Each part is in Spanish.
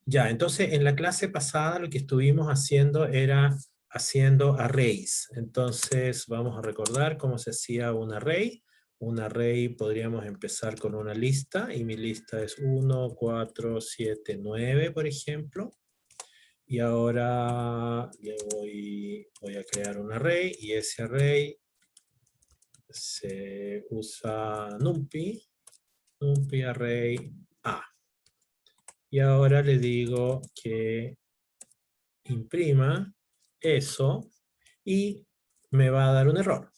Ya, entonces en la clase pasada lo que estuvimos haciendo era haciendo arrays. Entonces vamos a recordar cómo se hacía un array. Un array podríamos empezar con una lista, y mi lista es 1, 4, 7, 9, por ejemplo. Y ahora voy a crear un array, y ese array se usa numpy array A. Y ahora le digo que imprima eso, y me va a dar un error.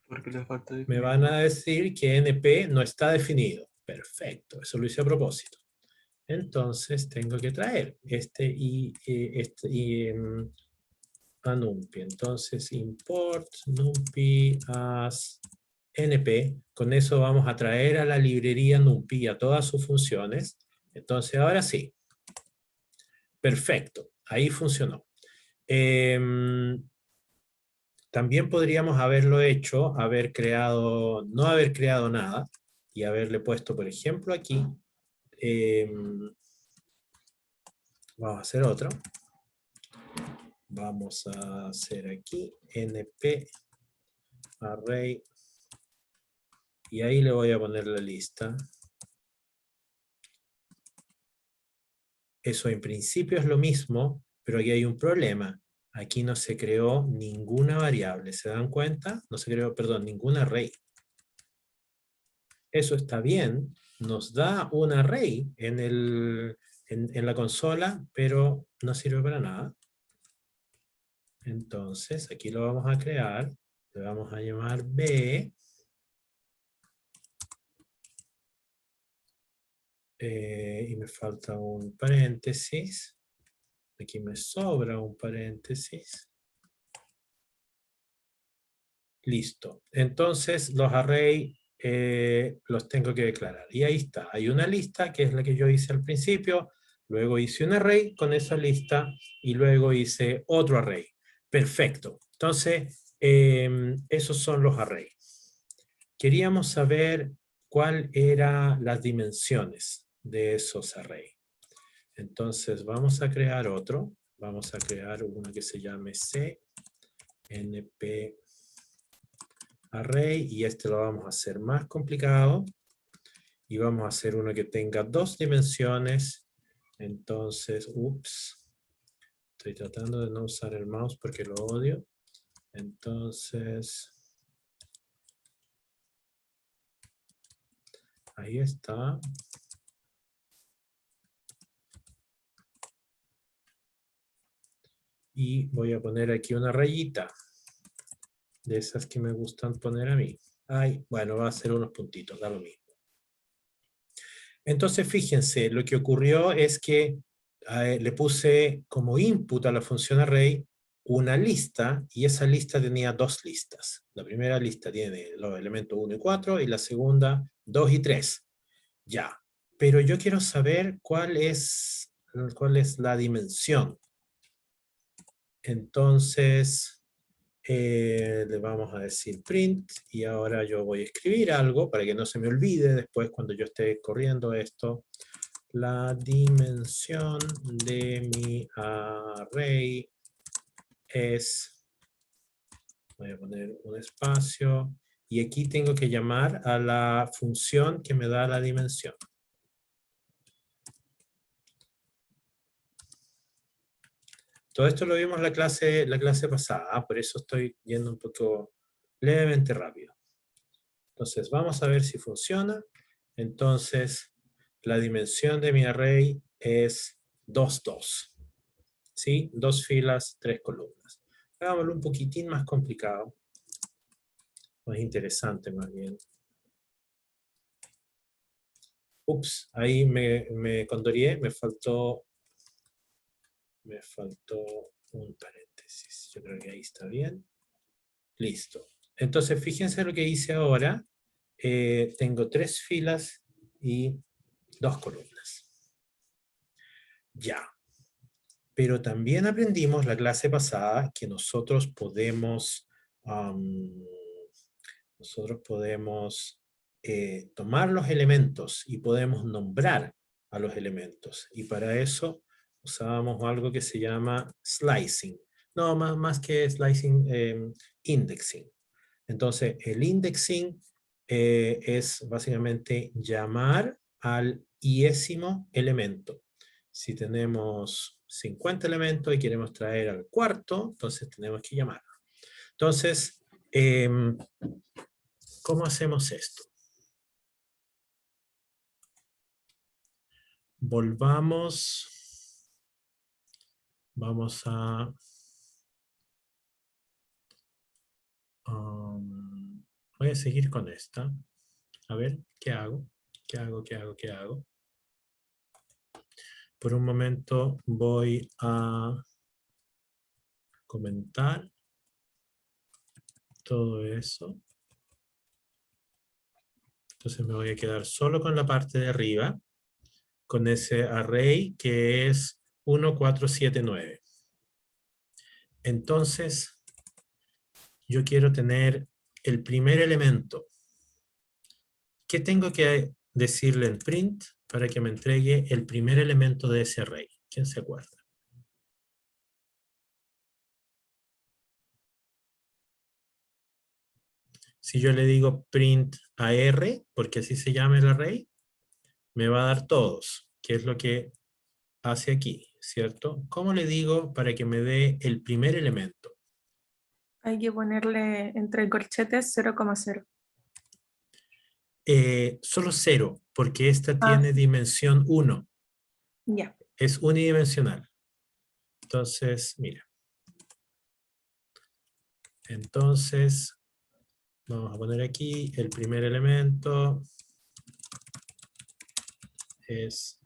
Porque le falta Me definir. van a decir que NP no está definido. Perfecto, eso lo hice a propósito. Entonces tengo que traer a numpy. Entonces import numpy as np. Con eso vamos a traer a la librería numpy a todas sus funciones. Entonces ahora sí. Perfecto, ahí funcionó. También podríamos haberlo hecho, no haber creado nada, y haberle puesto, por ejemplo, aquí, vamos a hacer otro. Vamos a hacer aquí np array, y ahí le voy a poner la lista. Eso en principio es lo mismo, pero aquí hay un problema. Aquí no se creó ninguna variable, ¿se dan cuenta? No se creó, perdón, ningún array. Eso está bien, nos da un array en la consola, pero no sirve para nada. Entonces, aquí lo vamos a crear, le vamos a llamar B, y me falta un paréntesis. Aquí me sobra un paréntesis. Listo. Entonces, los arrays los tengo que declarar. Y ahí está. Hay una lista, que es la que yo hice al principio. Luego hice un array con esa lista. Y luego hice otro array. Perfecto. Entonces, esos son los arrays. Queríamos saber cuál eran las dimensiones de esos arrays. Entonces, vamos a crear otro. Vamos a crear uno que se llame cnp array, y este lo vamos a hacer más complicado, y vamos a hacer uno que tenga 2 dimensiones. Entonces, estoy tratando de no usar el mouse porque lo odio. Entonces, ahí está. Y voy a poner aquí una rayita, de esas que me gustan poner a mí. Bueno, va a ser unos puntitos, da lo mismo. Entonces, fíjense, lo que ocurrió es que le puse como input a la función array una lista, y esa lista tenía 2 listas. La primera lista tiene los elementos 1 y 4, y la segunda 2 y 3. Ya, pero yo quiero saber cuál es la dimensión. Entonces, le vamos a decir print, y ahora yo voy a escribir algo para que no se me olvide después cuando yo esté corriendo esto. La dimensión de mi array es, voy a poner un espacio, y aquí tengo que llamar a la función que me da la dimensión. Todo esto lo vimos en la clase pasada, por eso estoy yendo un poco levemente rápido. Entonces, vamos a ver si funciona. Entonces, la dimensión de mi array es 2, 2. ¿Sí? 2 filas, 3 columnas. Hagámoslo un poquitín más complicado. Más interesante, más bien. Ahí me condorié, me faltó un paréntesis. Yo creo que ahí está bien. Listo. Entonces, fíjense lo que hice ahora. Tengo 3 filas y 2 columnas. Ya. Pero también aprendimos la clase pasada que nosotros podemos tomar los elementos y podemos nombrar a los elementos. Y para eso usábamos algo que se llama slicing. No, más que slicing, indexing. Entonces, el indexing es básicamente llamar al iésimo elemento. Si tenemos 50 elementos y queremos traer al cuarto, entonces tenemos que llamarlo. Entonces, ¿cómo hacemos esto? Volvamos. Vamos a... voy a seguir con esta. A ver, ¿qué hago? ¿Qué hago? ¿Qué hago? ¿Qué hago? Por un momento voy a comentar todo eso. Entonces me voy a quedar solo con la parte de arriba, con ese array que es 1, 4, 7, 9. Entonces, yo quiero tener el primer elemento. ¿Qué tengo que decirle en print para que me entregue el primer elemento de ese array? ¿Quién se acuerda? Si yo le digo print AR, porque así se llama el array, me va a dar todos, que es lo que hace aquí, ¿cierto? ¿Cómo le digo para que me dé el primer elemento? Hay que ponerle entre corchetes 0,0. Solo 0, porque esta tiene dimensión 1. Ya. Es unidimensional. Entonces, mira. Entonces, vamos a poner aquí el primer elemento es...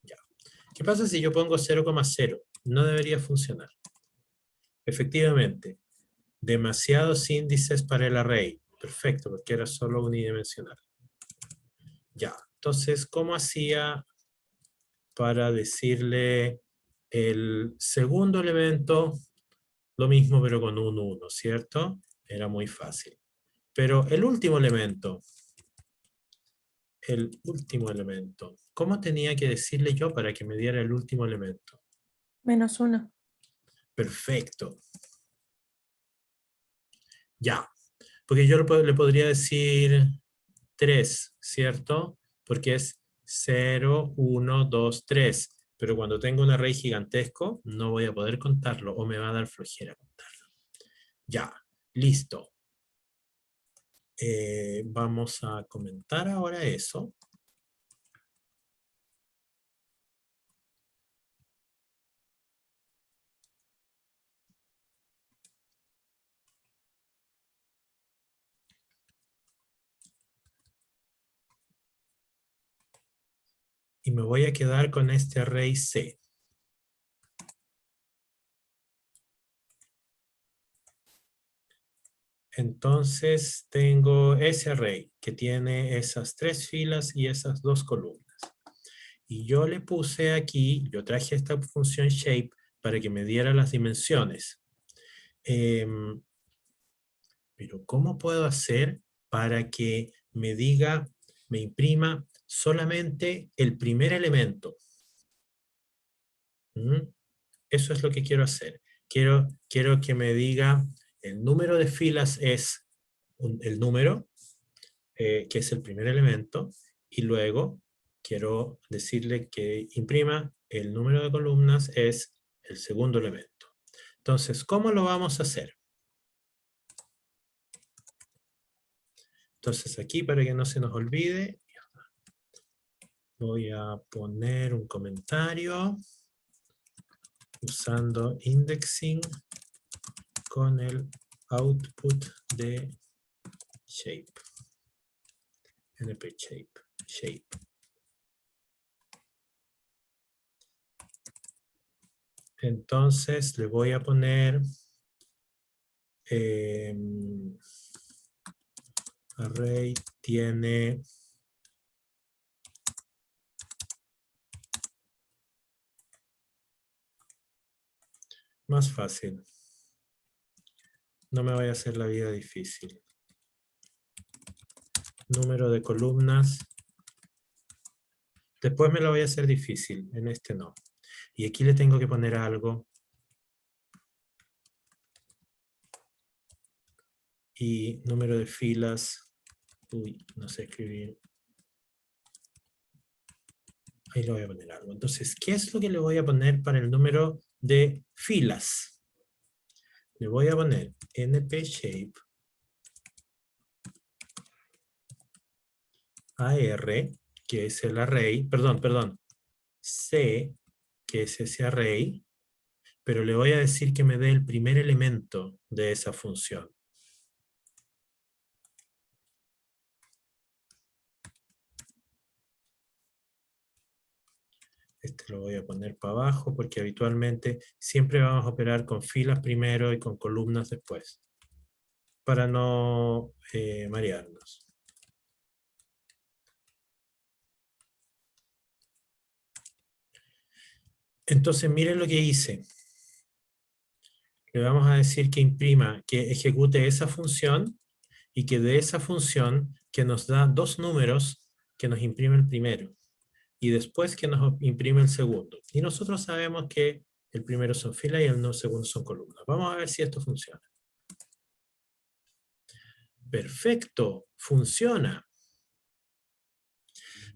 Ya. ¿Qué pasa si yo pongo 0,0? No debería funcionar. Efectivamente, demasiados índices para el array. Perfecto, porque era solo unidimensional. Ya, entonces, ¿cómo hacía para decirle el segundo elemento? Lo mismo, pero con un 1, ¿cierto? Era muy fácil. Pero el último elemento, ¿cómo tenía que decirle yo para que me diera el último elemento? -1. Perfecto. Ya. Porque yo le podría decir 3, ¿cierto? Porque es 0, 1, 2, 3. Pero cuando tengo un array gigantesco, no voy a poder contarlo o me va a dar flojera contarlo. Ya, listo. Vamos a comentar ahora eso. Y me voy a quedar con este array C. Entonces tengo ese array que tiene esas 3 filas y esas 2 columnas. Y yo le puse aquí, yo traje esta función shape para que me diera las dimensiones. Pero ¿cómo puedo hacer para que me diga, me imprima solamente el primer elemento? Eso es lo que quiero hacer. Quiero que me diga el número de filas es el número, que es el primer elemento, y luego quiero decirle que imprima el número de columnas es el segundo elemento. Entonces, ¿cómo lo vamos a hacer? Entonces aquí, para que no se nos olvide, voy a poner un comentario usando indexing con el output de shape. npShape. Entonces le voy a poner array tiene más fácil. No me vaya a hacer la vida difícil. número de columnas. Después me lo voy a hacer difícil, en este no. Y aquí le tengo que poner algo. Y número de filas. Uy, no sé escribir. Ahí le voy a poner algo. Entonces, ¿qué es lo que le voy a poner para el número de filas? Le voy a poner npShape AR, que es el array, perdón, C, que es ese array, pero le voy a decir que me dé el primer elemento de esa función. Este lo voy a poner para abajo porque habitualmente siempre vamos a operar con filas primero y con columnas después, para no marearnos. Entonces miren lo que hice. Le vamos a decir que imprima, que ejecute esa función y que de esa función que nos da dos números que nos imprime el primero y después que nos imprime el segundo. Y nosotros sabemos que el primero son filas y el segundo son columnas. Vamos a ver si esto funciona. Perfecto, funciona.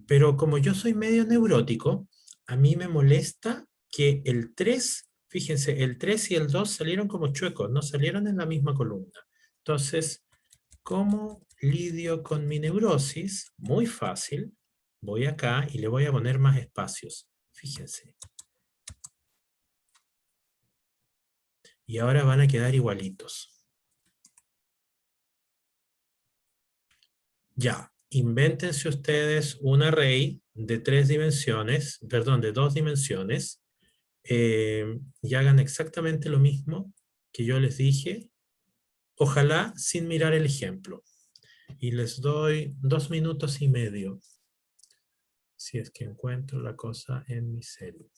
Pero como yo soy medio neurótico, a mí me molesta que el 3, fíjense, el 3 y el 2 salieron como chuecos, no salieron en la misma columna. Entonces, ¿cómo lidio con mi neurosis? Muy fácil. Voy acá y le voy a poner más espacios. Fíjense. Y ahora van a quedar igualitos. Ya, invéntense ustedes un array de 3 dimensiones, perdón, de 2 dimensiones, y hagan exactamente lo mismo que yo les dije, ojalá sin mirar el ejemplo. Y les doy 2 minutos y medio, si es que encuentro la cosa en mi celu.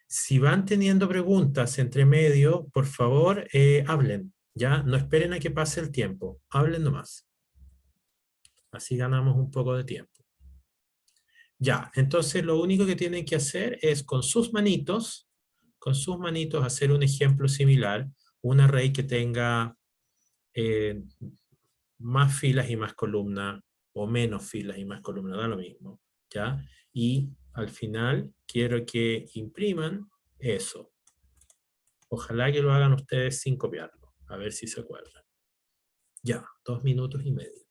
Si van teniendo preguntas entre medio, por favor, hablen, ¿ya? No esperen a que pase el tiempo, hablen nomás. Así ganamos un poco de tiempo. Ya, entonces lo único que tienen que hacer es con sus manitos hacer un ejemplo similar, un array que tenga más filas y más columnas, o menos filas y más columnas, da lo mismo, ¿ya? Y al final quiero que impriman eso. Ojalá que lo hagan ustedes sin copiarlo, a ver si se acuerdan. Ya, 2 minutos y medio.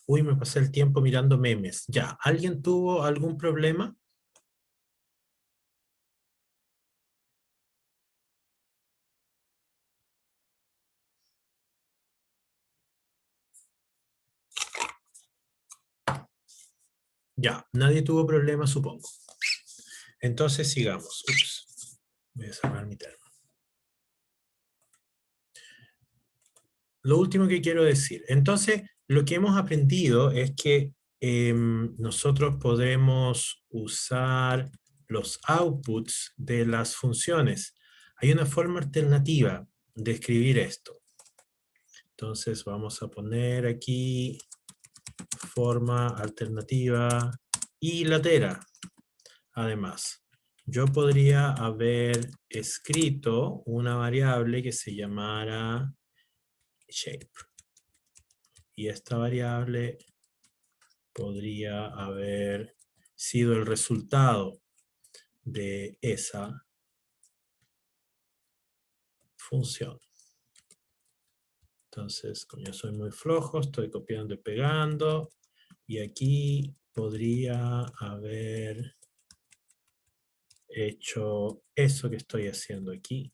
Uy, me pasé el tiempo mirando memes. Ya, ¿alguien tuvo algún problema? Ya, nadie tuvo problema, supongo. Entonces sigamos. Ups, voy a cerrar mi termo. Lo último que quiero decir. Entonces, lo que hemos aprendido es que nosotros podemos usar los outputs de las funciones. Hay una forma alternativa de escribir esto. Entonces vamos a poner aquí forma alternativa y latera. Además, yo podría haber escrito una variable que se llamara shape. Y esta variable podría haber sido el resultado de esa función. Entonces, como yo soy muy flojo, estoy copiando y pegando. Y aquí podría haber hecho eso que estoy haciendo aquí.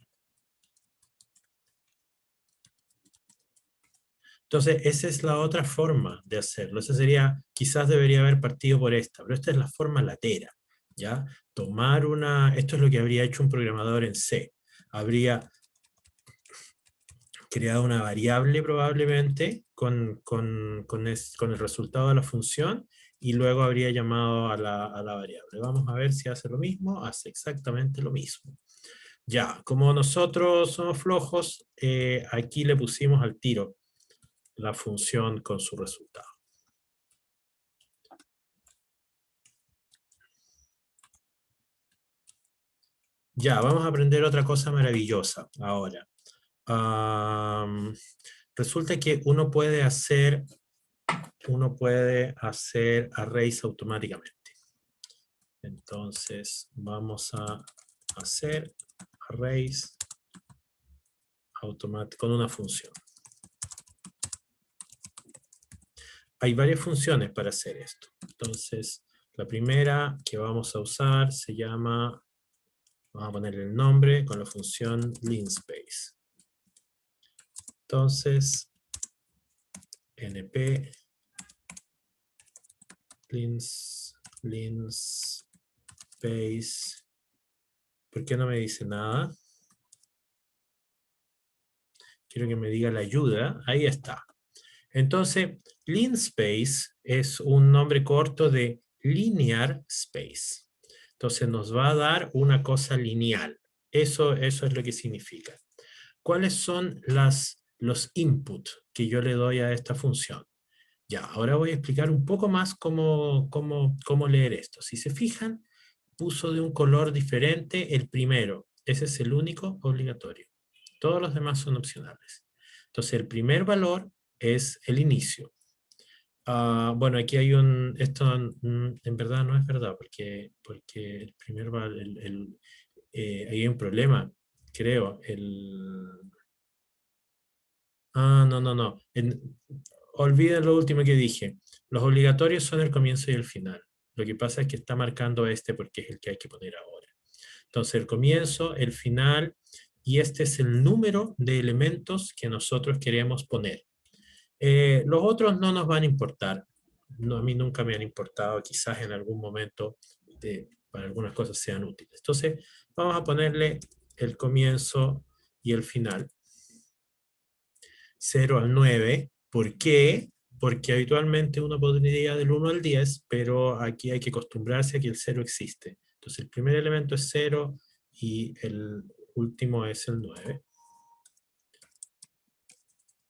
Entonces, esa es la otra forma de hacerlo. Esa sería, quizás debería haber partido por esta, pero esta es la forma latera, ¿ya? Tomar una, esto es lo que habría hecho un programador en C. Habría creado una variable probablemente con el resultado de la función y luego habría llamado a la variable. Vamos a ver si hace lo mismo. Hace exactamente lo mismo. Ya, como nosotros somos flojos, aquí le pusimos al tiro la función con su resultado. Ya, vamos a aprender otra cosa maravillosa ahora. Resulta que uno puede hacer arrays automáticamente. Entonces, vamos a hacer arrays con una función. Hay varias funciones para hacer esto. Entonces, la primera que vamos a usar se llama, vamos a ponerle el nombre con la función linspace. Entonces, np linspace. ¿Por qué no me dice nada? Quiero que me diga la ayuda. Ahí está. Entonces, linspace es un nombre corto de linear space. Entonces nos va a dar una cosa lineal. Eso es lo que significa. ¿Cuáles son los inputs que yo le doy a esta función? Ya, ahora voy a explicar un poco más cómo leer esto. Si se fijan, puso de un color diferente el primero. Ese es el único obligatorio. Todos los demás son opcionales. Entonces el primer valor es el inicio. Bueno, aquí hay esto en verdad no es verdad, porque el primer valor, ahí hay un problema, creo. No. Olviden lo último que dije. Los obligatorios son el comienzo y el final. Lo que pasa es que está marcando este porque es el que hay que poner ahora. Entonces el comienzo, el final, y este es el número de elementos que nosotros queremos poner. Los otros no nos van a importar. No, a mí nunca me han importado, quizás en algún momento para algunas cosas sean útiles. Entonces vamos a ponerle el comienzo y el final. 0 al 9. ¿Por qué? Porque habitualmente uno podría del 1 al 10, pero aquí hay que acostumbrarse a que el 0 existe. Entonces el primer elemento es 0 y el último es el 9.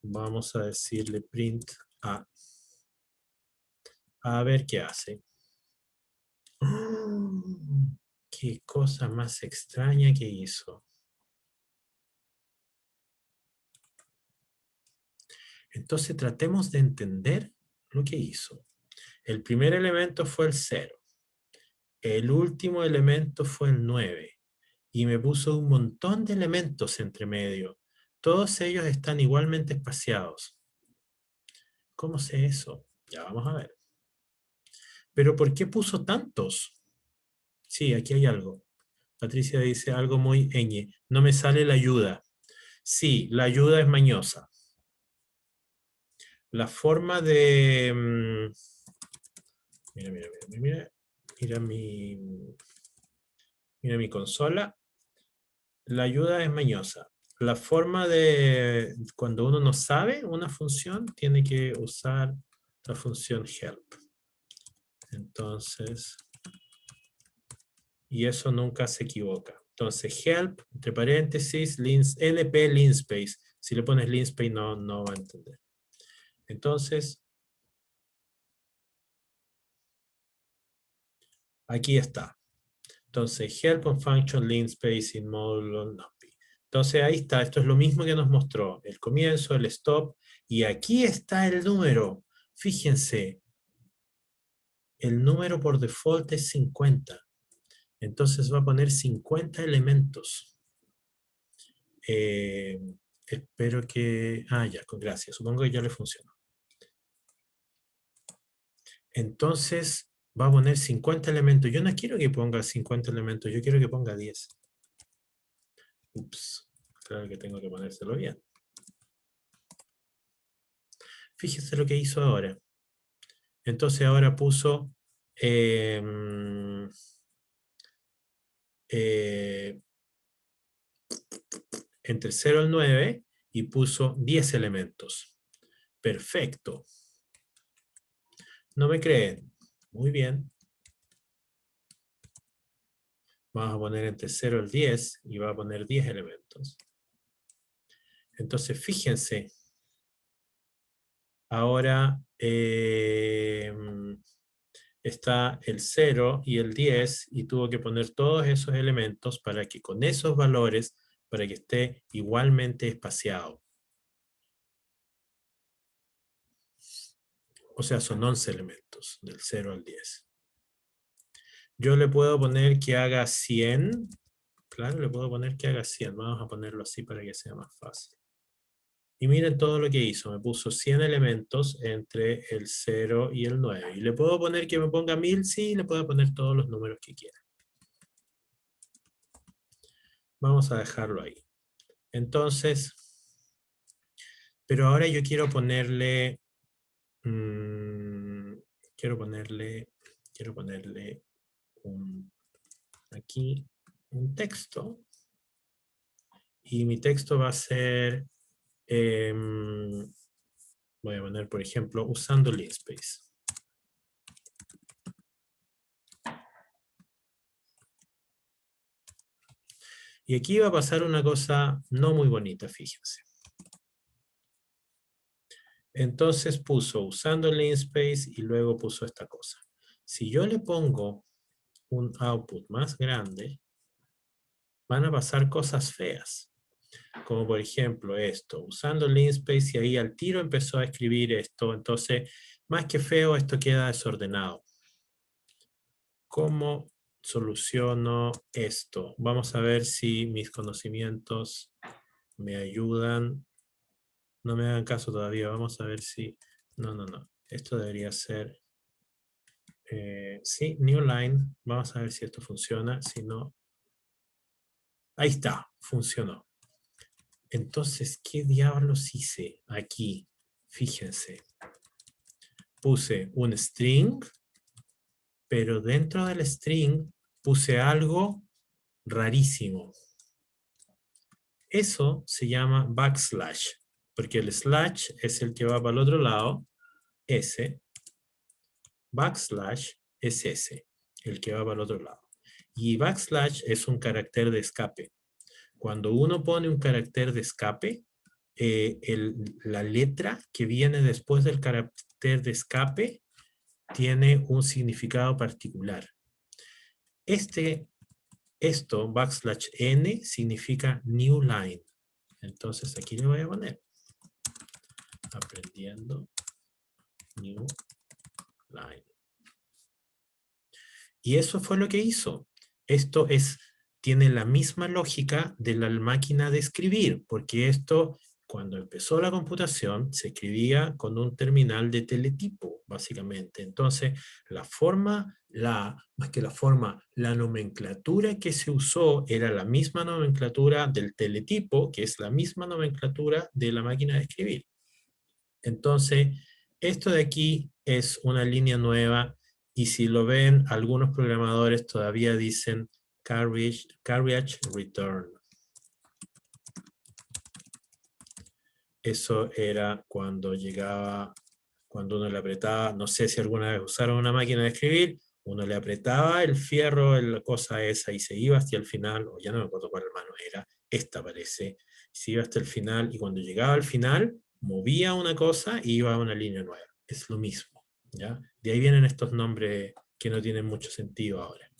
Vamos a decirle print A. A ver qué hace. ¡Oh! ¡Qué cosa más extraña que hizo! Entonces tratemos de entender lo que hizo. El primer elemento fue el 0. El último elemento fue el 9. Y me puso un montón de elementos entre medio. Todos ellos están igualmente espaciados. ¿Cómo sé eso? Ya vamos a ver. ¿Pero por qué puso tantos? Sí, aquí hay algo. Patricia dice algo muy ñ. No me sale la ayuda. Sí, la ayuda es mañosa. La forma de... mira mi consola. La ayuda es mañosa. La forma de... Cuando uno no sabe una función, tiene que usar la función help. Entonces... Y eso nunca se equivoca. Entonces, help, entre paréntesis, np linspace. Si le pones linspace no va a entender. Entonces, aquí está. Entonces, help on function linspace in módulo numpy. Entonces, ahí está. Esto es lo mismo que nos mostró. El comienzo, el stop. Y aquí está el número. Fíjense. El número por default es 50. Entonces va a poner 50 elementos. Espero que... ya, gracias. Supongo que ya le funcionó. Entonces va a poner 50 elementos. Yo no quiero que ponga 50 elementos, yo quiero que ponga 10. Ups, claro que tengo que ponérselo bien. Fíjese lo que hizo ahora. Entonces ahora puso... entre 0 al 9 y puso 10 elementos. Perfecto. ¿No me creen? Muy bien. Vamos a poner entre 0 al 10 y va a poner 10 elementos. Entonces, fíjense. Ahora está el 0 y el 10 y tuvo que poner todos esos elementos para que con esos valores, para que esté igualmente espaciado. O sea, son 11 elementos, del 0 al 10. Yo le puedo poner que haga 100. Claro, le puedo poner que haga 100. Vamos a ponerlo así para que sea más fácil. Y miren todo lo que hizo. Me puso 100 elementos entre el 0 y el 9. ¿Y le puedo poner que me ponga 1000? Sí, le puedo poner todos los números que quiera. Vamos a dejarlo ahí. Entonces, pero ahora yo quiero ponerle... quiero ponerle aquí un texto. Y mi texto va a ser... voy a poner, por ejemplo, usando linspace. Y aquí va a pasar una cosa no muy bonita, fíjense. Entonces puso usando linspace y luego puso esta cosa. Si yo le pongo un output más grande, van a pasar cosas feas. Como por ejemplo esto, usando linspace y ahí al tiro empezó a escribir esto. Entonces, más que feo, esto queda desordenado. ¿Cómo soluciono esto? Vamos a ver si mis conocimientos me ayudan. No me hagan caso todavía. Vamos a ver si... No. Esto debería ser... sí, new line. Vamos a ver si esto funciona. Si no... Ahí está. Funcionó. Entonces, ¿qué diablos hice aquí? Fíjense. Puse un string, pero dentro del string puse algo rarísimo. Eso se llama backslash, porque el slash es el que va para el otro lado, ese. Backslash es ese, el que va para el otro lado. Y backslash es un carácter de escape. Cuando uno pone un carácter de escape, la letra que viene después del carácter de escape tiene un significado particular. Esto, backslash n, significa new line. Entonces aquí le voy a poner aprendiendo new line. Y eso fue lo que hizo. Esto tiene la misma lógica de la máquina de escribir, porque esto, cuando empezó la computación, se escribía con un terminal de teletipo. básicamente. Entonces, la forma, más que la forma, la nomenclatura que se usó era la misma nomenclatura del teletipo, que es la misma nomenclatura de la máquina de escribir. Entonces, esto de aquí es una línea nueva, y si lo ven, algunos programadores todavía dicen carriage return. Eso era cuando llegaba, cuando uno le apretaba, no sé si alguna vez usaron una máquina de escribir, uno le apretaba el fierro, la cosa esa, y se iba hasta el final, o ya no me acuerdo cuál hermano era, esta parece, se iba hasta el final, y cuando llegaba al final, movía una cosa y iba a una línea nueva. Es lo mismo, ¿ya? De ahí vienen estos nombres que no tienen mucho sentido ahora.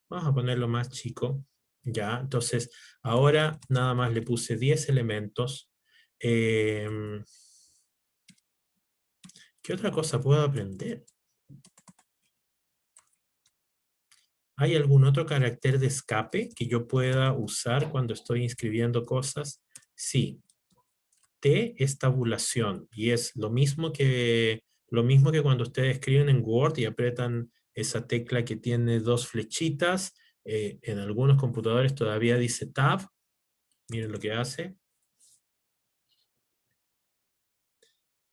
Vamos a ponerlo más chico, ya. Entonces, ahora nada más le puse 10 elementos. ¿Qué otra cosa puedo aprender? ¿Hay algún otro carácter de escape que yo pueda usar cuando estoy inscribiendo cosas? Sí. T es tabulación, y es lo mismo que cuando ustedes escriben en Word y apretan esa tecla que tiene dos flechitas. En algunos computadores todavía dice Tab. Miren lo que hace.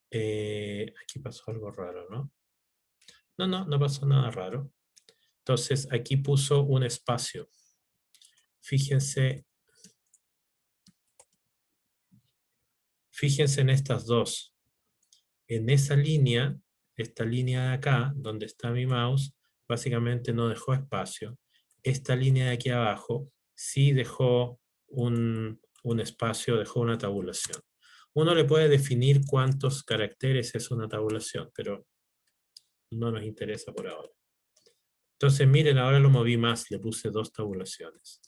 Aquí pasó algo raro, ¿no? No pasó nada raro. Entonces, aquí puso un espacio. Fíjense en estas dos. En esa línea, esta línea de acá, donde está mi mouse, básicamente no dejó espacio. Esta línea de aquí abajo sí dejó un espacio, dejó una tabulación. Uno le puede definir cuántos caracteres es una tabulación, pero no nos interesa por ahora. Entonces, miren, ahora lo moví más, le puse 2 tabulaciones.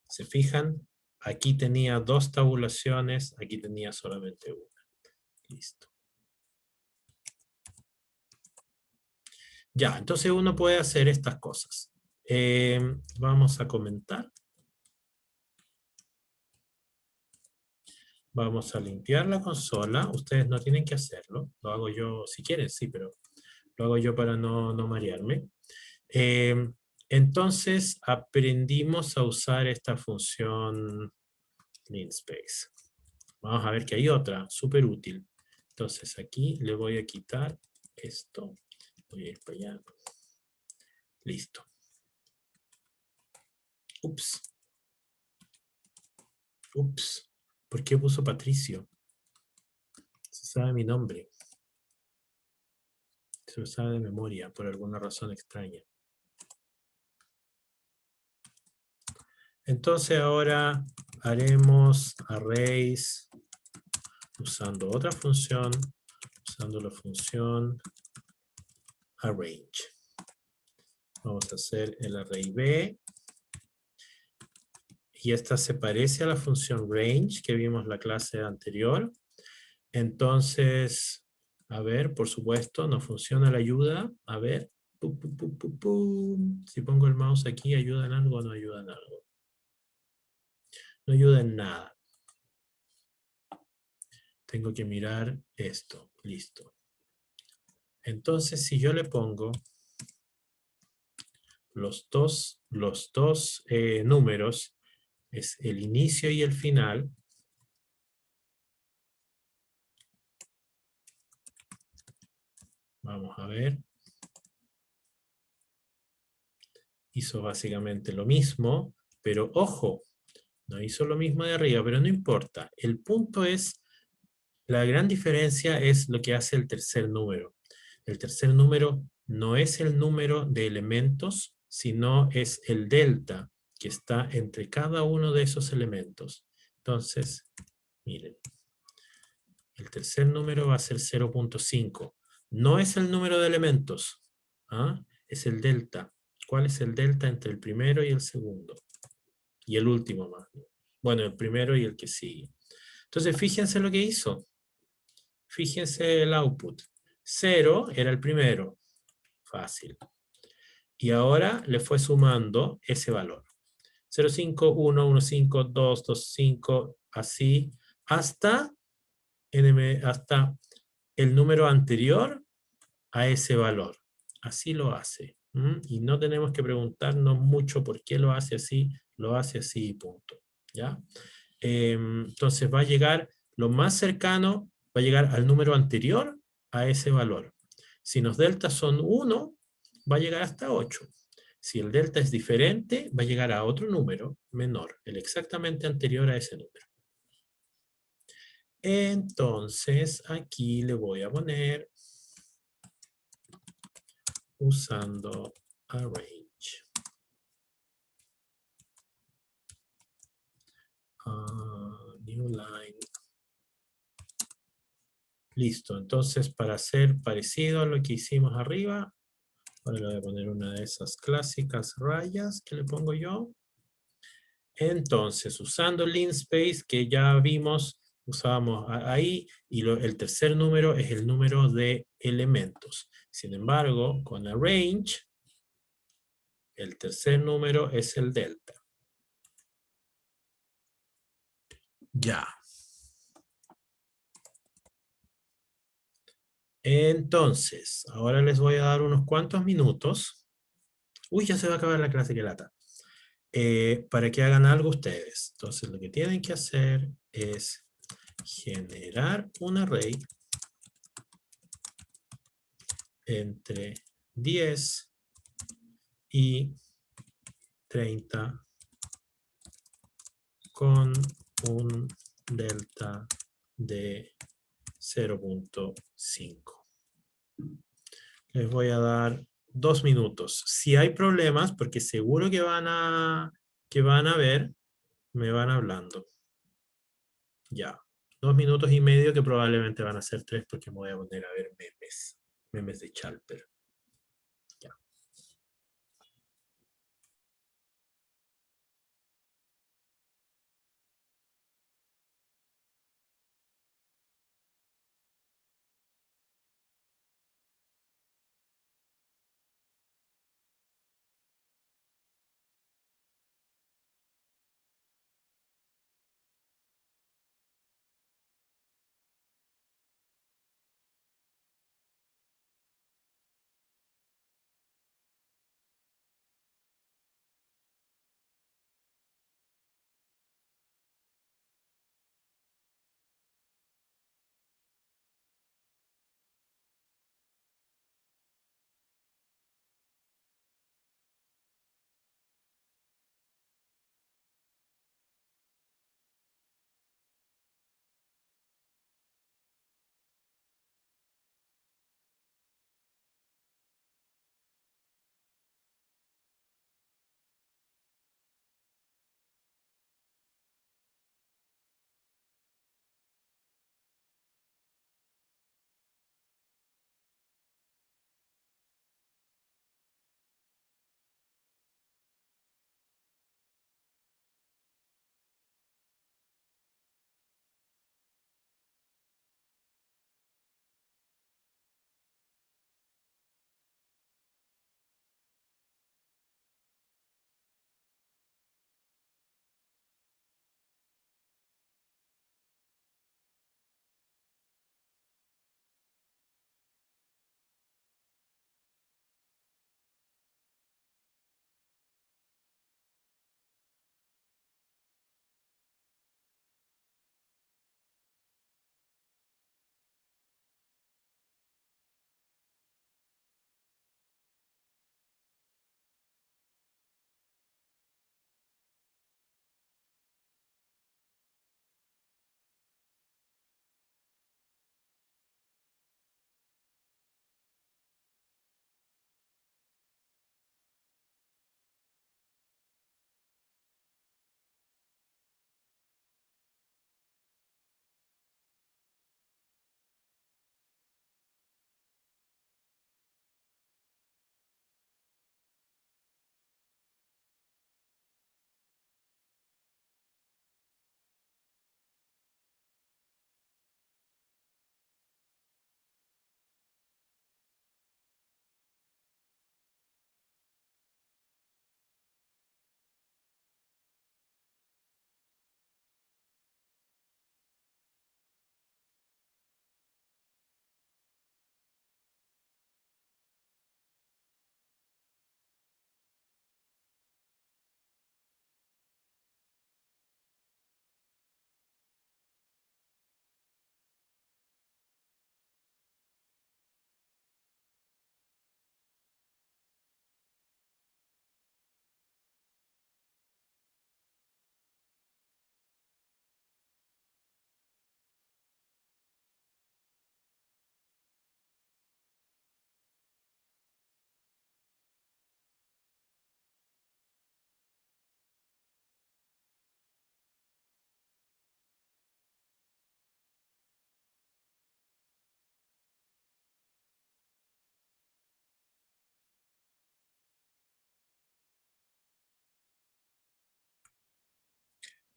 ¿Se fijan? Aquí tenía 2 tabulaciones, aquí tenía solamente una. Listo. Ya, entonces uno puede hacer estas cosas. Vamos a comentar. Vamos a limpiar la consola. Ustedes no tienen que hacerlo. Lo hago yo, si quieren, sí, pero lo hago yo para no marearme. Entonces aprendimos a usar esta función linspace. Vamos a ver que hay otra, súper útil. Entonces aquí le voy a quitar esto. Voy a ir para allá. Listo. Ups. Ups. ¿Por qué puso Patricio? Se sabe mi nombre. Se lo sabe de memoria, por alguna razón extraña. Entonces ahora haremos arrays usando otra función, usando la función arrange. Vamos a hacer el array B. Y esta se parece a la función range que vimos en la clase anterior. Entonces, a ver, por supuesto, no funciona la ayuda. A ver, si pongo el mouse aquí, ¿ayuda en algo o no ayuda en algo? No ayuda en nada. Tengo que mirar esto. Listo. Entonces, si yo le pongo los dos números, es el inicio y el final. Vamos a ver. Hizo básicamente lo mismo, pero ojo, no hizo lo mismo de arriba, pero no importa. El punto es, la gran diferencia es lo que hace el tercer número. El tercer número no es el número de elementos, sino es el delta que está entre cada uno de esos elementos. Entonces, miren, el tercer número va a ser 0.5. No es el número de elementos, ¿ah? Es el delta. ¿Cuál es el delta entre el primero y el segundo? Y el último más. Bueno, el primero y el que sigue. Entonces, fíjense lo que hizo. Fíjense el output. 0 era el primero. Fácil. Y ahora le fue sumando ese valor. 0,5, 1, 1,5, 2, 2,5, así, hasta el número anterior a ese valor. Así lo hace. Y no tenemos que preguntarnos mucho por qué lo hace así y punto. ¿Ya? Entonces va a llegar, lo más cercano va a llegar al número anterior a ese valor. Si los deltas son 1, va a llegar hasta 8. Si el delta es diferente, va a llegar a otro número menor, el exactamente anterior a ese número. Entonces, aquí le voy a poner usando arrange. New line. Listo, entonces para hacer parecido a lo que hicimos arriba, ahora le voy a poner una de esas clásicas rayas que le pongo yo. Entonces, usando linspace, que ya vimos, usábamos ahí, y el tercer número es el número de elementos. Sin embargo, con arrange, el tercer número es el delta. Ya. Entonces, ahora les voy a dar unos cuantos minutos. Uy, ya se va a acabar la clase, que lata. Para que hagan algo ustedes. Entonces, lo que tienen que hacer es generar un array entre 10 y 30 con un delta de 0,5. Les voy a dar 2 minutos. Si hay problemas, porque seguro que van a ver, me van hablando. Ya. 2 minutos y medio, que probablemente van a ser 3, porque me voy a poner a ver memes de Chalper.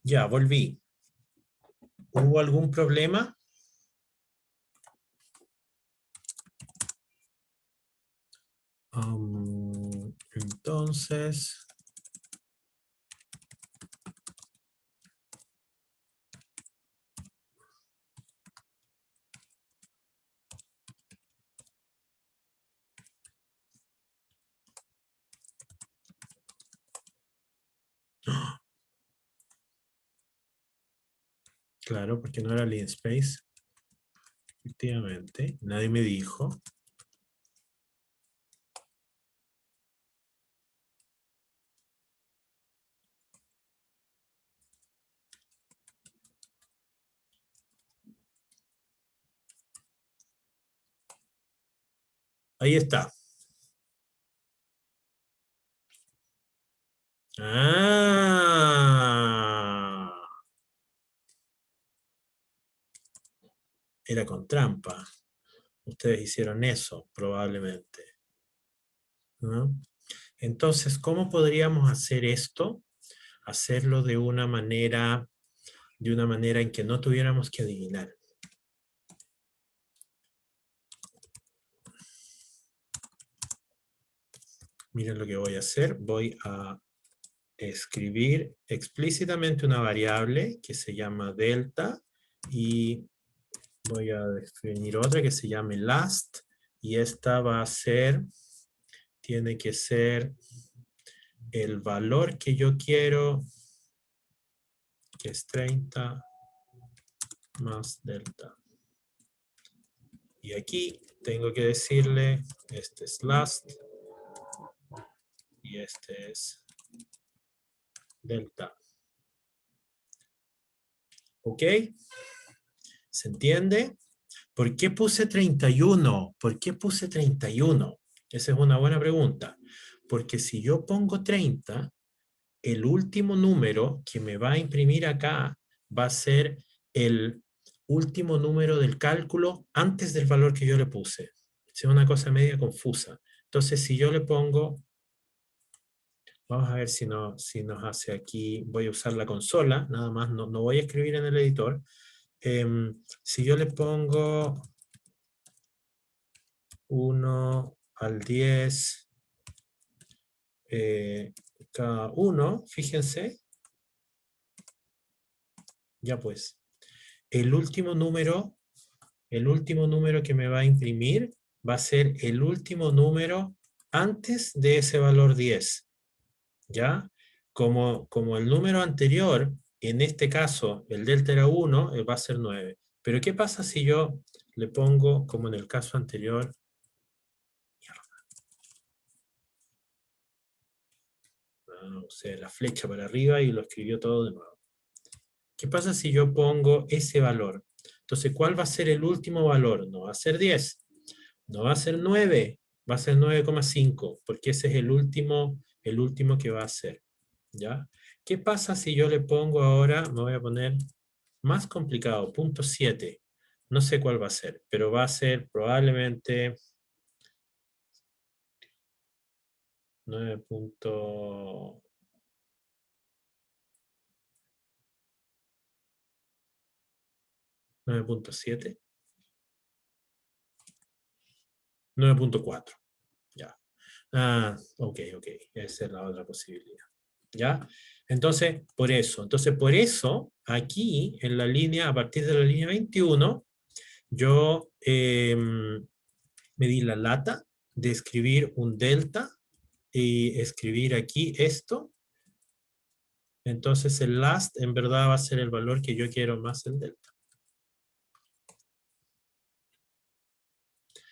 Ya, volví. ¿Hubo algún problema? Entonces... Claro, porque no era linspace. Efectivamente, nadie me dijo. Ahí está. Ah, era con trampa. Ustedes hicieron eso, probablemente. ¿No? Entonces, ¿cómo podríamos hacer esto? Hacerlo de una manera en que no tuviéramos que adivinar. Miren lo que voy a hacer. Voy a escribir explícitamente una variable que se llama delta y voy a definir otra que se llame last y esta va a ser, tiene que ser el valor que yo quiero, que es 30 más delta. Y aquí tengo que decirle, este es last y este es delta. ¿Ok? ¿Se entiende? ¿Por qué puse 31? ¿Por qué puse 31? Esa es una buena pregunta. Porque si yo pongo 30, el último número que me va a imprimir acá va a ser el último número del cálculo antes del valor que yo le puse. Es una cosa media confusa. Entonces, si yo le pongo, vamos a ver si nos hace aquí, voy a usar la consola, nada más, no voy a escribir en el editor. Si yo le pongo 1 al 10, cada uno, fíjense, ya pues, el último número que me va a imprimir va a ser el último número antes de ese valor 10, ¿ya? Como el número anterior, en este caso, el delta era 1, va a ser 9. Pero ¿qué pasa si yo le pongo, como en el caso anterior, o sea, la flecha para arriba y lo escribió todo de nuevo? ¿Qué pasa si yo pongo ese valor? Entonces, ¿cuál va a ser el último valor? No va a ser 10, no va a ser 9, va a ser 9,5, porque ese es el último que va a ser, ¿ya? ¿Qué pasa si yo le pongo ahora, me voy a poner más complicado, punto 7? No sé cuál va a ser, pero va a ser probablemente 9. 9.7, 9.4, ya. Ah, ok, esa es la otra posibilidad, ¿ya? Entonces, por eso, aquí, en la línea, a partir de la línea 21, yo me di la lata de escribir un delta y escribir aquí esto. Entonces el last en verdad va a ser el valor que yo quiero más el delta.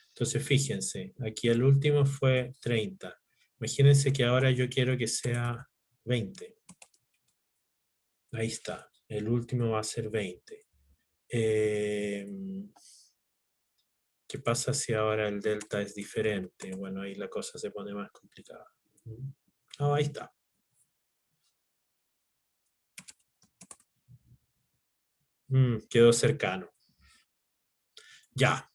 Entonces fíjense, aquí el último fue 30. Imagínense que ahora yo quiero que sea 20. Ahí está, el último va a ser 20. ¿Qué pasa si ahora el delta es diferente? Bueno, ahí la cosa se pone más complicada. Oh, ahí está. Quedó cercano. Ya.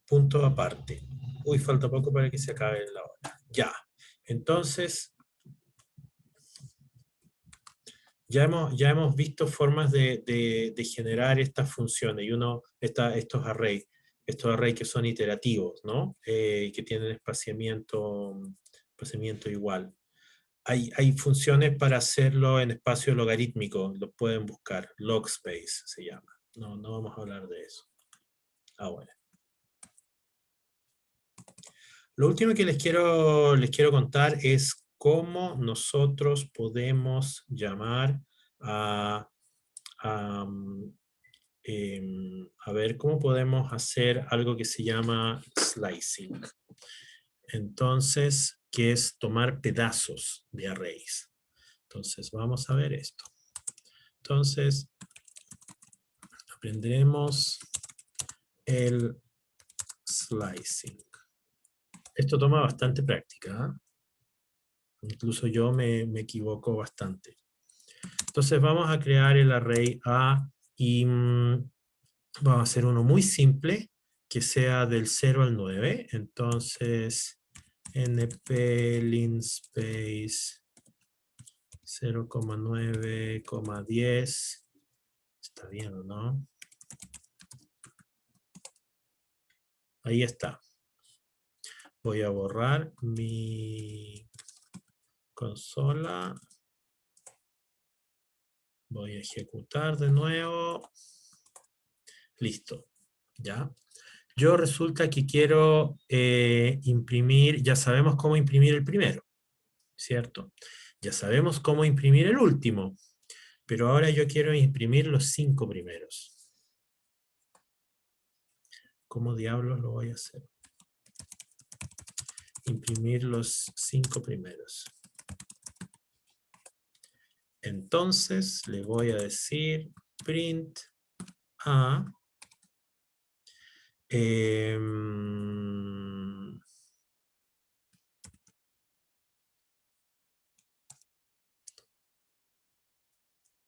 Punto aparte. Uy, falta poco para que se acabe la hora. Ya. Entonces, ya hemos visto formas de generar estas funciones, y estos arrays que son iterativos, ¿no? Que tienen espaciamiento igual. Hay funciones para hacerlo en espacio logarítmico, lo pueden buscar, logspace se llama. No vamos a hablar de eso ahora. Lo último que les quiero contar es cómo nosotros podemos llamar a ver cómo podemos hacer algo que se llama slicing. Entonces, que es tomar pedazos de arrays. Entonces, vamos a ver esto. Entonces, aprenderemos el slicing. Esto toma bastante práctica, ¿eh? Incluso yo me equivoco bastante. Entonces vamos a crear el array A y vamos a hacer uno muy simple, que sea del 0 al 9. Entonces, np linspace 0,9, 10. Está bien, ¿o no? Ahí está. Voy a borrar mi consola. Voy a ejecutar de nuevo. Listo. ¿Ya? Yo resulta que quiero imprimir, ya sabemos cómo imprimir el primero, ¿cierto? Ya sabemos cómo imprimir el último, pero ahora yo quiero imprimir los 5 primeros. ¿Cómo diablos lo voy a hacer? Imprimir los 5 primeros. Entonces le voy a decir print a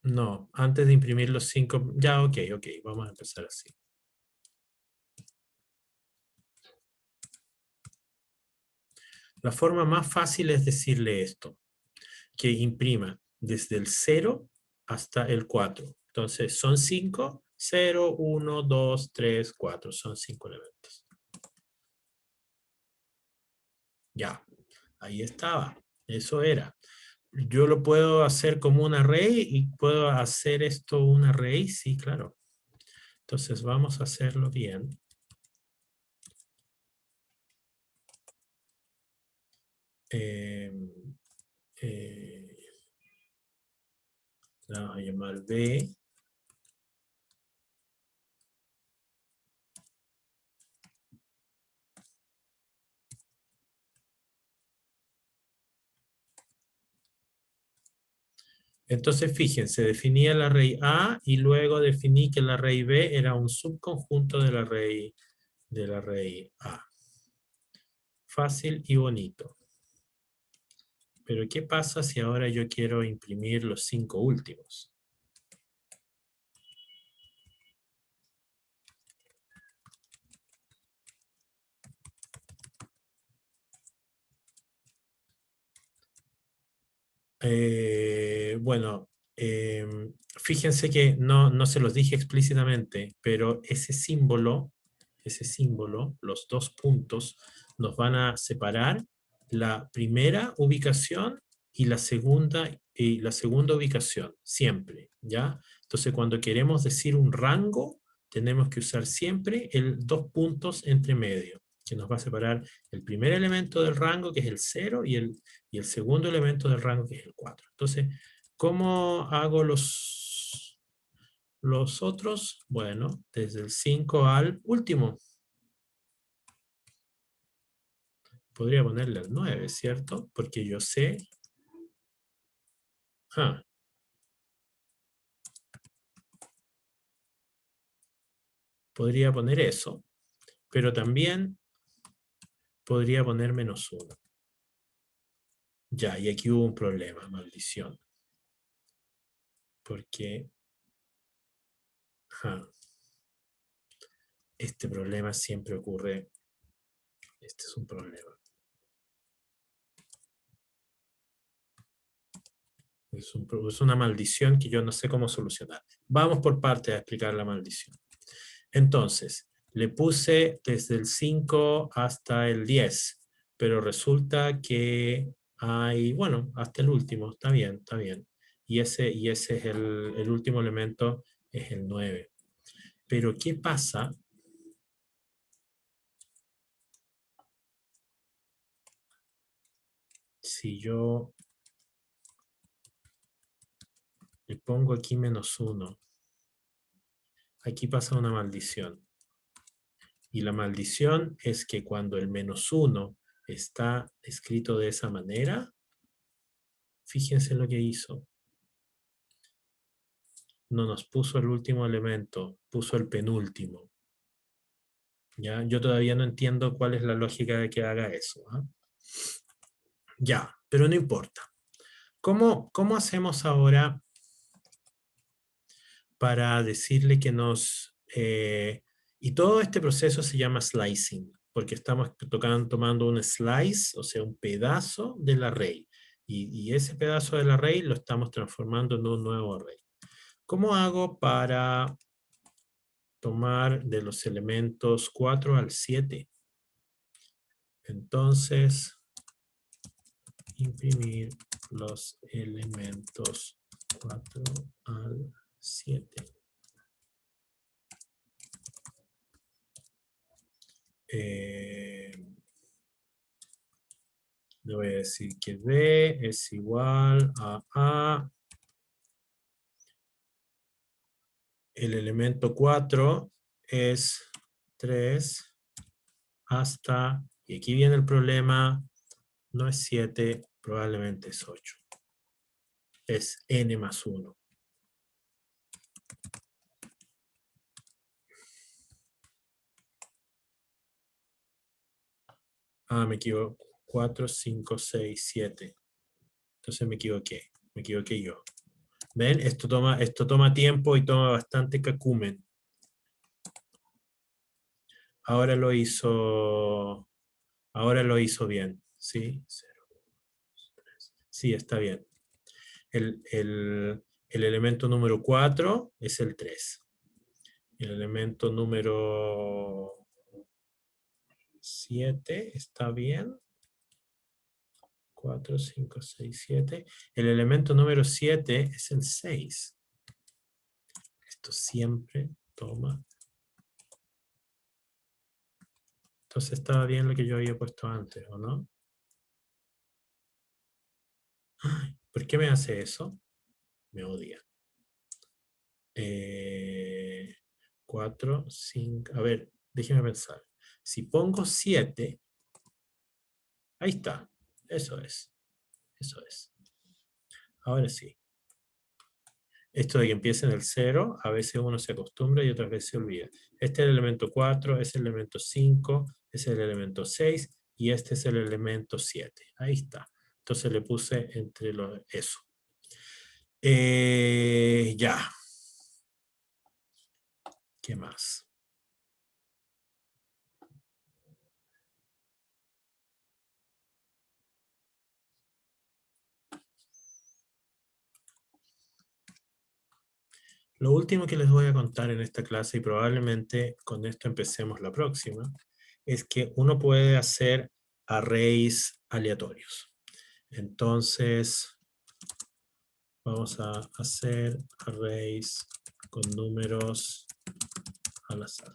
no, antes de imprimir los 5, ya ok, vamos a empezar así. La forma más fácil es decirle esto, que imprima desde el 0 hasta el 4. Entonces son 5, 0, 1, 2, 3, 4, son 5 elementos. Ya, ahí estaba, eso era. Yo lo puedo hacer como un array y puedo hacer esto un array, sí, claro. Entonces vamos a hacerlo bien. Vamos a llamar B. Entonces fíjense, definí el array A y luego definí que el array B era un subconjunto del array A. Fácil y bonito. Pero ¿qué pasa si ahora yo quiero imprimir los 5 últimos? Bueno, fíjense que no se los dije explícitamente, pero ese símbolo, los 2 puntos, nos van a separar la primera ubicación y la segunda ubicación, siempre, ¿ya? Entonces cuando queremos decir un rango, tenemos que usar siempre el 2 puntos entre medio, que nos va a separar el primer elemento del rango, que es el 0, y el segundo elemento del rango, que es el 4. Entonces, ¿cómo hago los otros? Bueno, desde el 5 al último. Podría ponerle al 9, ¿cierto? Porque yo sé... podría poner eso, pero también podría poner -1. Ya, y aquí hubo un problema, maldición. Porque... este problema siempre ocurre. Este es un problema. Es una maldición que yo no sé cómo solucionar. Vamos por partes a explicar la maldición. Entonces, le puse desde el 5 hasta el 10, pero resulta que hay, bueno, hasta el último, está bien, está bien. Y ese es el último elemento, es el 9. Pero ¿qué pasa si yo le pongo aquí -1? Aquí pasa una maldición. Y la maldición es que cuando el -1 está escrito de esa manera, fíjense lo que hizo. No nos puso el último elemento, puso el penúltimo. ¿Ya? Yo todavía no entiendo cuál es la lógica de que haga eso. ¿Ah? Ya, pero no importa. ¿Cómo hacemos ahora para decirle que nos... y todo este proceso se llama slicing, porque estamos tomando un slice, o sea, un pedazo del array. Y ese pedazo del array lo estamos transformando en un nuevo array. ¿Cómo hago para tomar de los elementos 4 al 7? Entonces, imprimir los elementos 4 al 7. Le voy a decir que D es igual a A. El elemento 4 es 3 hasta, y aquí viene el problema, no es 7, probablemente es 8. Es n más 1. Ah, me equivoco. 4, 5, 6, 7. Entonces me equivoqué yo. ¿Ven? Esto toma tiempo y toma bastante cacumen. Ahora lo hizo bien. ¿Sí? 0, 3. Sí, está bien. El elemento número 4 es el 3. El elemento número 7 está bien. 4, 5, 6, 7. El elemento número 7 es el 6. Esto siempre toma. Entonces estaba bien lo que yo había puesto antes, ¿o no? Ay, ¿por qué me hace eso? Me odia. 4, 5. A ver, déjeme pensar. Si pongo 7, ahí está. Eso es. Eso es. Ahora sí. Esto de que empiece en el 0, a veces uno se acostumbra y otras veces se olvida. Este es el elemento 4, es el elemento 5, es el elemento 6 y este es el elemento 7. Ahí está. Entonces le puse entre eso. Ya. ¿Qué más? Lo último que les voy a contar en esta clase, y probablemente con esto empecemos la próxima, es que uno puede hacer arrays aleatorios. Entonces, vamos a hacer arrays con números al azar.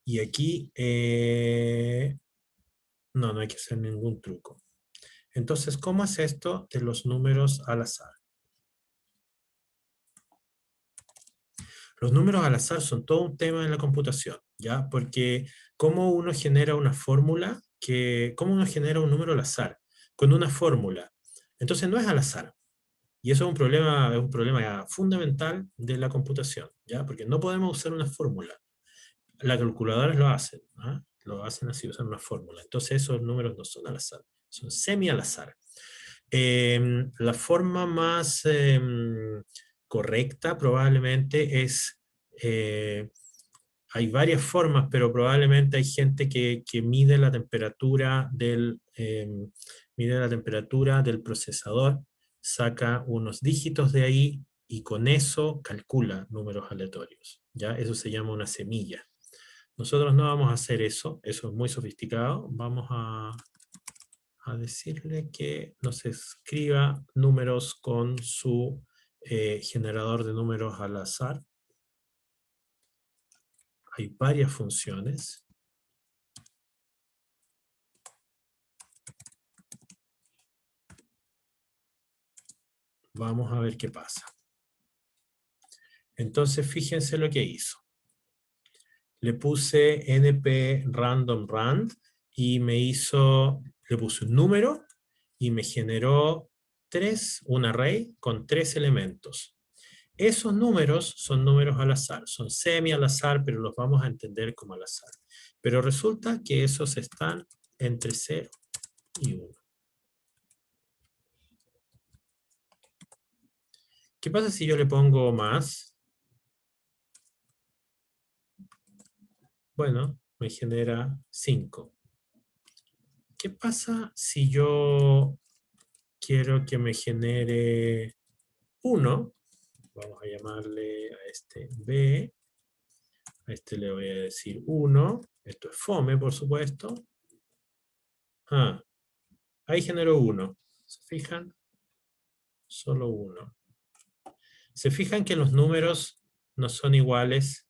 Y aquí, no hay que hacer ningún truco. Entonces, ¿cómo es esto de los números al azar? Los números al azar son todo un tema en la computación, ¿ya? Porque ¿cómo uno genera una fórmula? ¿Cómo uno genera un número al azar? Con una fórmula. Entonces no es al azar. Y eso es un problema fundamental de la computación, ¿ya? Porque no podemos usar una fórmula. Las calculadoras lo hacen, ¿ah? Lo hacen así, usan una fórmula. Entonces esos números no son al azar, son semi al azar. La forma más correcta probablemente es, hay varias formas, pero probablemente hay gente que mide la temperatura mide la temperatura del procesador, saca unos dígitos de ahí y con eso calcula números aleatorios. ¿Ya? Eso se llama una semilla. Nosotros no vamos a hacer eso, eso es muy sofisticado. Vamos a decirle que nos escriba números con su generador de números al azar. Hay varias funciones. Vamos a ver qué pasa. Entonces, fíjense lo que hizo. Le puse np random rand y le puse un número y me generó un array con 3 elementos. Esos números son números al azar, son semi al azar, pero los vamos a entender como al azar. Pero resulta que esos están entre 0 y 1. ¿Qué pasa si yo le pongo más? Bueno, me genera 5. ¿Qué pasa si yo quiero que me genere 1? Vamos a llamarle a este B. A este le voy a decir 1. Esto es fome, por supuesto. Ah, ahí generó 1. ¿Se fijan? Solo 1. ¿Se fijan que los números no son iguales?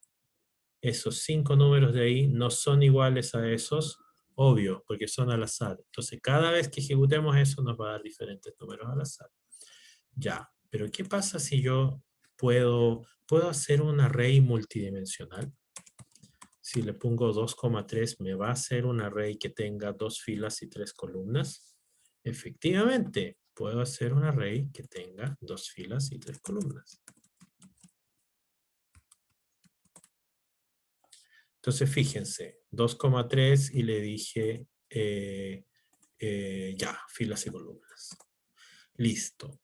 Esos 5 números de ahí no son iguales a esos. Obvio, porque son al azar. Entonces, cada vez que ejecutemos eso, nos va a dar diferentes números al azar. Ya, pero ¿qué pasa si yo puedo hacer un array multidimensional? Si le pongo 2,3, ¿me va a hacer un array que tenga 2 filas y 3 columnas? Efectivamente, puedo hacer un array que tenga 2 filas y 3 columnas. Entonces, fíjense, 2,3 y le dije, ya, filas y columnas. Listo.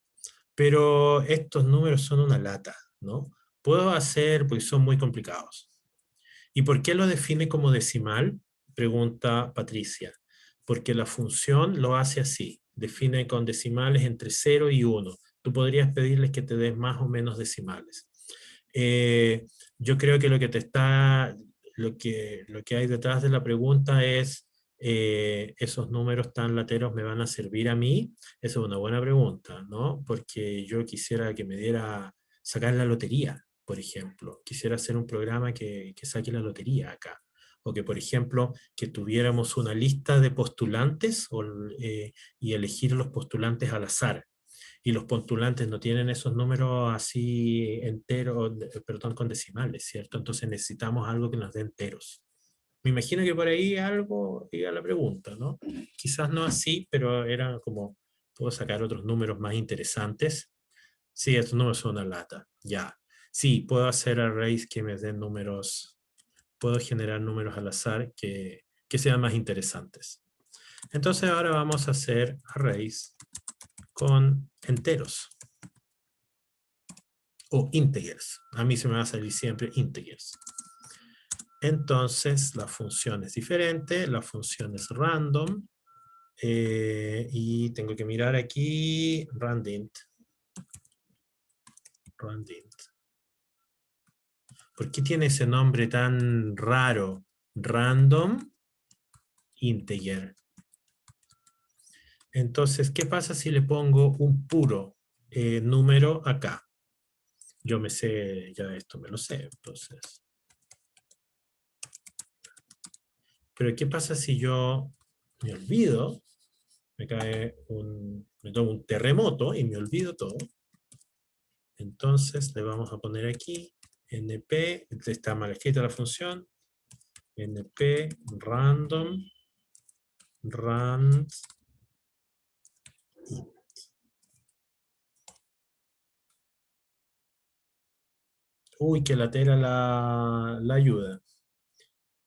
Pero estos números son una lata, ¿no? Puedo hacer, porque son muy complicados. ¿Y por qué lo define como decimal? Pregunta Patricia. Porque la función lo hace así. Define con decimales entre 0 y 1. Tú podrías pedirles que te des más o menos decimales. Yo creo que lo que hay detrás de la pregunta es, ¿esos números tan lateros me van a servir a mí? Esa es una buena pregunta, ¿no? Porque yo quisiera que me diera sacar la lotería, por ejemplo. Quisiera hacer un programa que saque la lotería acá. O que, por ejemplo, que tuviéramos una lista de postulantes y elegir los postulantes al azar. Y los postulantes no tienen esos números así enteros, perdón, con decimales, ¿cierto? Entonces necesitamos algo que nos dé enteros. Me imagino que por ahí algo iba la pregunta, ¿no? Quizás no así, pero era como, ¿puedo sacar otros números más interesantes? Sí, estos números son una lata, ya. Sí, puedo hacer arrays que me den números, puedo generar números al azar que sean más interesantes. Entonces ahora vamos a hacer arrays con enteros. O integers. A mí se me va a salir siempre integers. Entonces la función es diferente, la función es random. Y tengo que mirar aquí randint. Randint. ¿Por qué tiene ese nombre tan raro? Random integer. Entonces, ¿qué pasa si le pongo un puro número acá? Yo me sé, ya esto me lo sé, entonces. Pero ¿qué pasa si yo me olvido? Me tomo un terremoto y me olvido todo. Entonces le vamos a poner aquí np, está mal escrita la función, np random rand int. Uy, que latera la ayuda.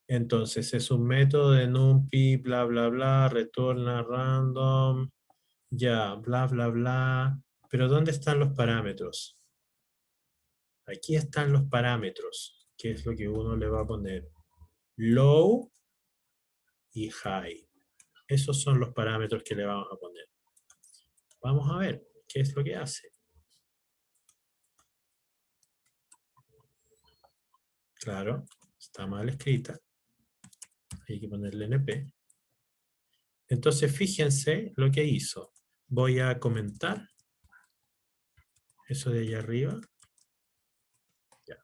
Entonces es un método de numpy, bla, bla, bla, retorna random, ya, bla, bla, bla. Pero ¿dónde están los parámetros? Aquí están los parámetros, que es lo que uno le va a poner. Low y high. Esos son los parámetros que le vamos a poner. Vamos a ver qué es lo que hace. Claro, está mal escrita. Hay que ponerle NP. Entonces, fíjense lo que hizo. Voy a comentar eso de allá arriba. Ya.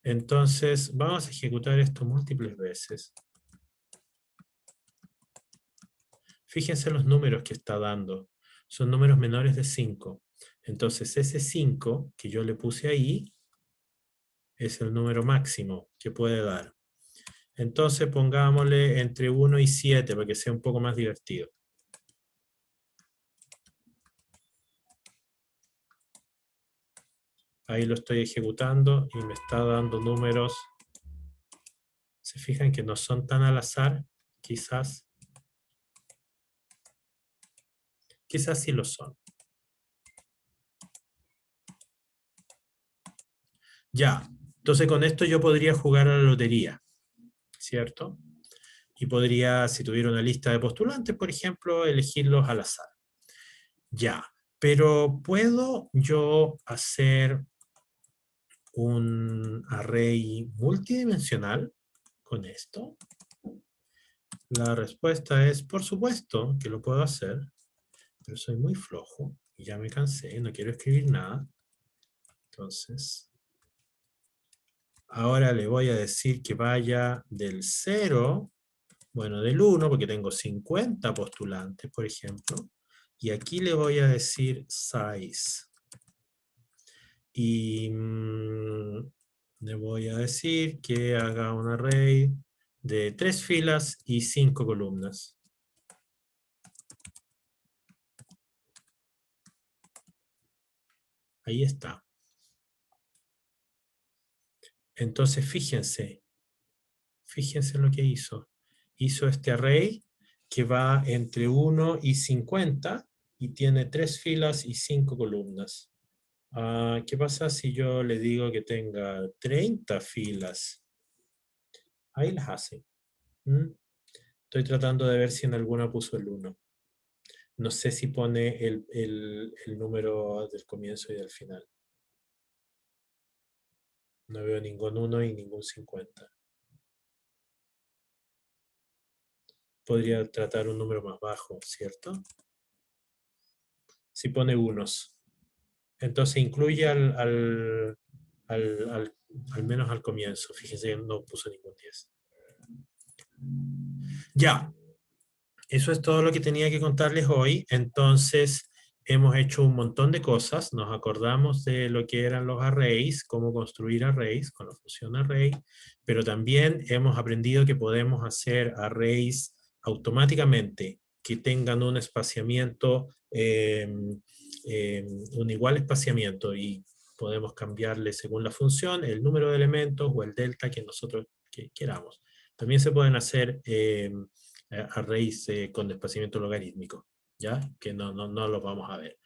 Entonces, vamos a ejecutar esto múltiples veces. Fíjense los números que está dando. Son números menores de 5. Entonces, ese 5 que yo le puse ahí es el número máximo que puede dar. Entonces, pongámosle entre 1 y 7 para que sea un poco más divertido. Ahí lo estoy ejecutando y me está dando números. ¿Se fijan que no son tan al azar? Quizás. Quizás sí lo son. Ya. Entonces con esto yo podría jugar a la lotería. ¿Cierto? Y podría, si tuviera una lista de postulantes, por ejemplo, elegirlos al azar. Ya. Pero ¿puedo yo hacer un array multidimensional con esto? La respuesta es, por supuesto, que lo puedo hacer, pero soy muy flojo y ya me cansé, no quiero escribir nada. Entonces, ahora le voy a decir que vaya del 0, bueno, del 1, porque tengo 50 postulantes, por ejemplo, y aquí le voy a decir size. Y le voy a decir que haga un array de 3 filas y 5 columnas. Ahí está. Entonces fíjense lo que hizo. Hizo este array que va entre 1 y 50 y tiene 3 filas y 5 columnas. ¿Qué pasa si yo le digo que tenga 30 filas? Ahí las hace. Estoy tratando de ver si en alguna puso el 1. No sé si pone el número del comienzo y del final. No veo ningún 1 y ningún 50. Podría tratar un número más bajo, ¿cierto? Si pone unos. Entonces incluye al menos al comienzo. Fíjense, no puso ningún 10. Ya. Eso es todo lo que tenía que contarles hoy. Entonces, hemos hecho un montón de cosas. Nos acordamos de lo que eran los arrays, cómo construir arrays con la función array, pero también hemos aprendido que podemos hacer arrays automáticamente que tengan un espaciamiento, un igual espaciamiento, y podemos cambiarle según la función el número de elementos o el delta que nosotros queramos. También se pueden hacer arrays con desplazamiento logarítmico, ¿ya? Que no lo vamos a ver.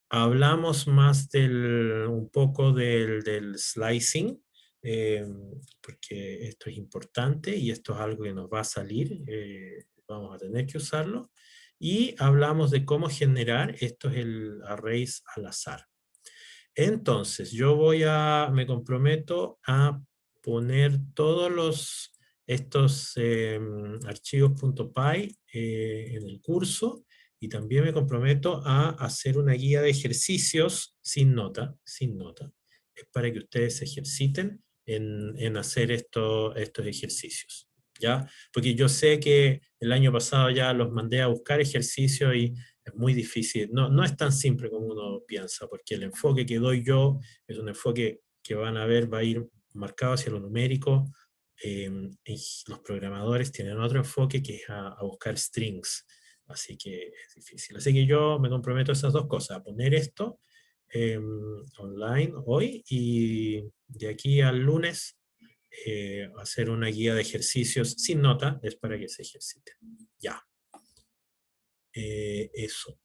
Hablamos más un poco del slicing, porque esto es importante y esto es algo que nos va a salir, vamos a tener que usarlo. Y hablamos de cómo generar estos arrays al azar. Entonces, yo me comprometo a poner todos estos archivos .py en el curso, y también me comprometo a hacer una guía de ejercicios sin nota. Es para que ustedes se ejerciten en hacer estos ejercicios, ¿ya? Porque yo sé que el año pasado ya los mandé a buscar ejercicios y es muy difícil, no es tan simple como uno piensa, porque el enfoque que doy yo es un enfoque que van a ver, va a ir marcado hacia lo numérico. Y los programadores tienen otro enfoque que es a buscar strings, así que es difícil. Así que yo me comprometo a esas dos cosas, a poner esto online hoy, y de aquí al lunes hacer una guía de ejercicios sin nota, es para que se ejerciten. Ya. Eso.